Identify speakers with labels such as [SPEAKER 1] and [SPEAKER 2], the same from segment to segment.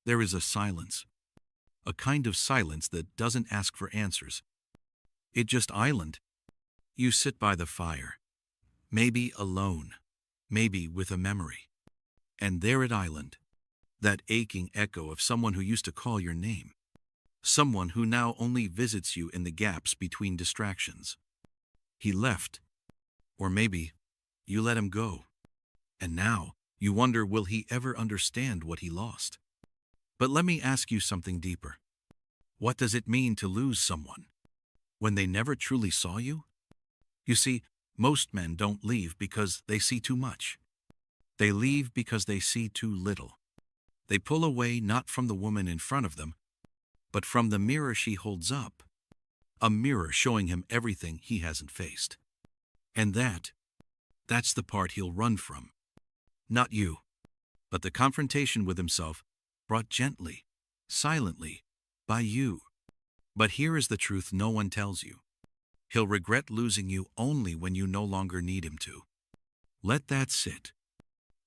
[SPEAKER 1] There is a silence, a kind of silence that doesn't ask for answers. It just island. You sit by the fire, maybe alone, maybe with a memory. And there at island, that aching echo of someone who used to call your name. Someone who now only visits you in the gaps between distractions. He left, or maybe you let him go. And now you wonder, will he ever understand what he lost? But let me ask you something deeper. What does it mean to lose someone when they never truly saw you? You see, most men don't leave because they see too much. They leave because they see too little. They pull away not from the woman in front of them, but from the mirror she holds up. A mirror showing him everything he hasn't faced. And that's the part he'll run from. Not you, but the confrontation with himself, brought gently, silently, by you. But here is the truth no one tells you. He'll regret losing you only when you no longer need him to. Let that sit.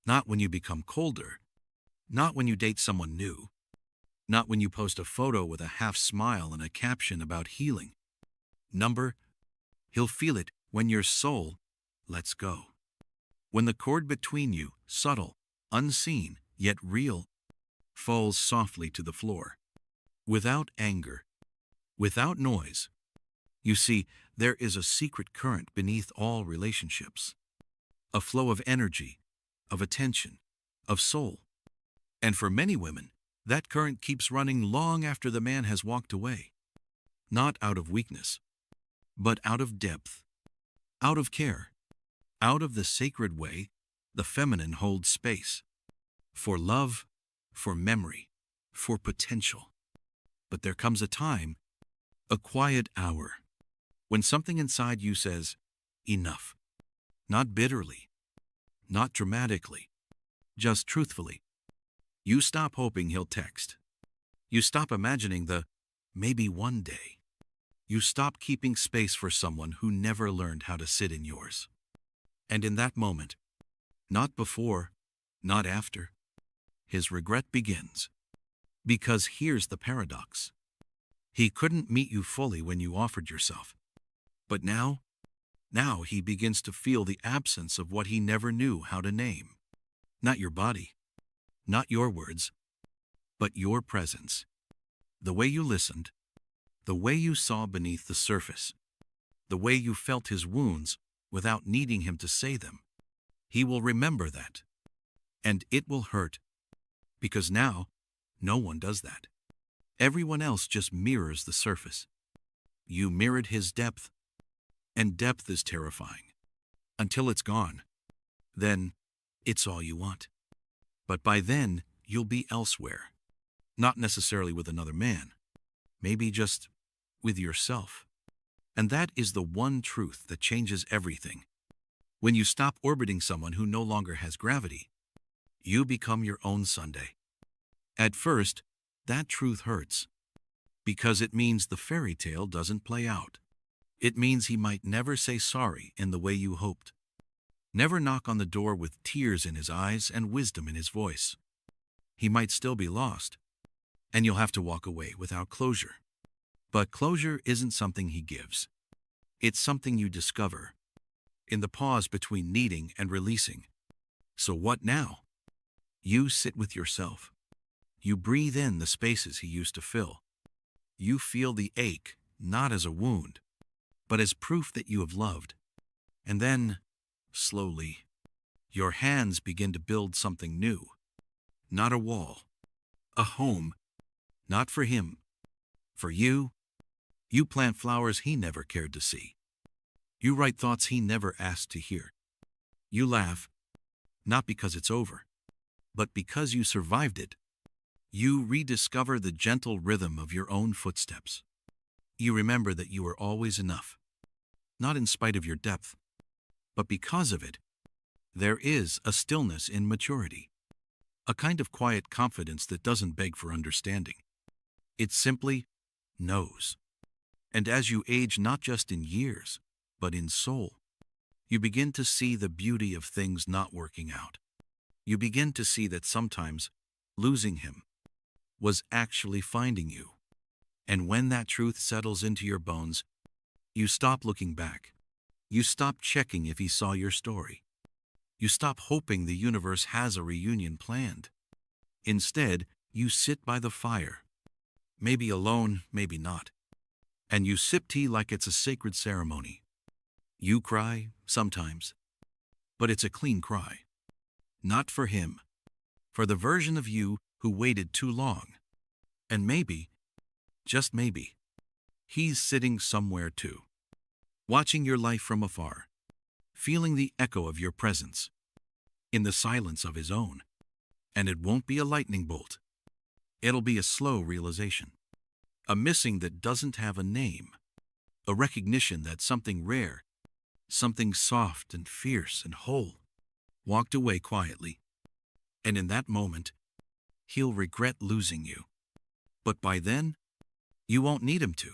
[SPEAKER 1] Not when you become colder. Not when you date someone new. Not when you post a photo with a half smile and a caption about healing. He'll feel it when your soul lets go. When the cord between you, subtle, unseen, yet real, falls softly to the floor. Without anger, without noise. You see, there is a secret current beneath all relationships. A flow of energy, of attention, of soul. And for many women, that current keeps running long after the man has walked away. Not out of weakness, but out of depth, out of care, out of the sacred way the feminine holds space. For love, for memory, for potential. But there comes a time, a quiet hour, when something inside you says, enough. Not bitterly, not dramatically, just truthfully. You stop hoping he'll text. You stop imagining the maybe one day. You stop keeping space for someone who never learned how to sit in yours. And in that moment, not before, not after, his regret begins. Because here's the paradox. He couldn't meet you fully when you offered yourself. But now he begins to feel the absence of what he never knew how to name. Not your body, not your words, but your presence. The way you listened, the way you saw beneath the surface, the way you felt his wounds without needing him to say them. He will remember that. And it will hurt. Because now, no one does that. Everyone else just mirrors the surface. You mirrored his depth. And depth is terrifying. Until it's gone. Then, it's all you want. But by then, you'll be elsewhere. Not necessarily with another man. Maybe just with yourself. And that is the one truth that changes everything. When you stop orbiting someone who no longer has gravity, you become your own Sunday. At first, that truth hurts. Because it means the fairy tale doesn't play out. It means he might never say sorry in the way you hoped. Never knock on the door with tears in his eyes and wisdom in his voice. He might still be lost. And you'll have to walk away without closure. But closure isn't something he gives. It's something you discover. In the pause between needing and releasing. So what now? You sit with yourself. You breathe in the spaces he used to fill. You feel the ache, not as a wound, but as proof that you have loved. And then, slowly, your hands begin to build something new. Not a wall. A home. Not for him. For you. You plant flowers he never cared to see. You write thoughts he never asked to hear. You laugh, not because it's over, but because you survived it. You rediscover the gentle rhythm of your own footsteps. You remember that you were always enough, not in spite of your depth, but because of it. There is a stillness in maturity, a kind of quiet confidence that doesn't beg for understanding. It simply knows. And as you age not just in years, but in soul, you begin to see the beauty of things not working out. You begin to see that sometimes losing him was actually finding you. And when that truth settles into your bones, you stop looking back. You stop checking if he saw your story. You stop hoping the universe has a reunion planned. Instead, you sit by the fire. Maybe alone, maybe not. And you sip tea like it's a sacred ceremony. You cry, sometimes. But it's a clean cry. Not for him. For the version of you who waited too long. And maybe, just maybe, he's sitting somewhere too. Watching your life from afar. Feeling the echo of your presence. In the silence of his own. And it won't be a lightning bolt. It'll be a slow realization. A missing that doesn't have a name. A recognition that something rare, something soft and fierce and whole, walked away quietly. And in that moment, he'll regret losing you. But by then, you won't need him to.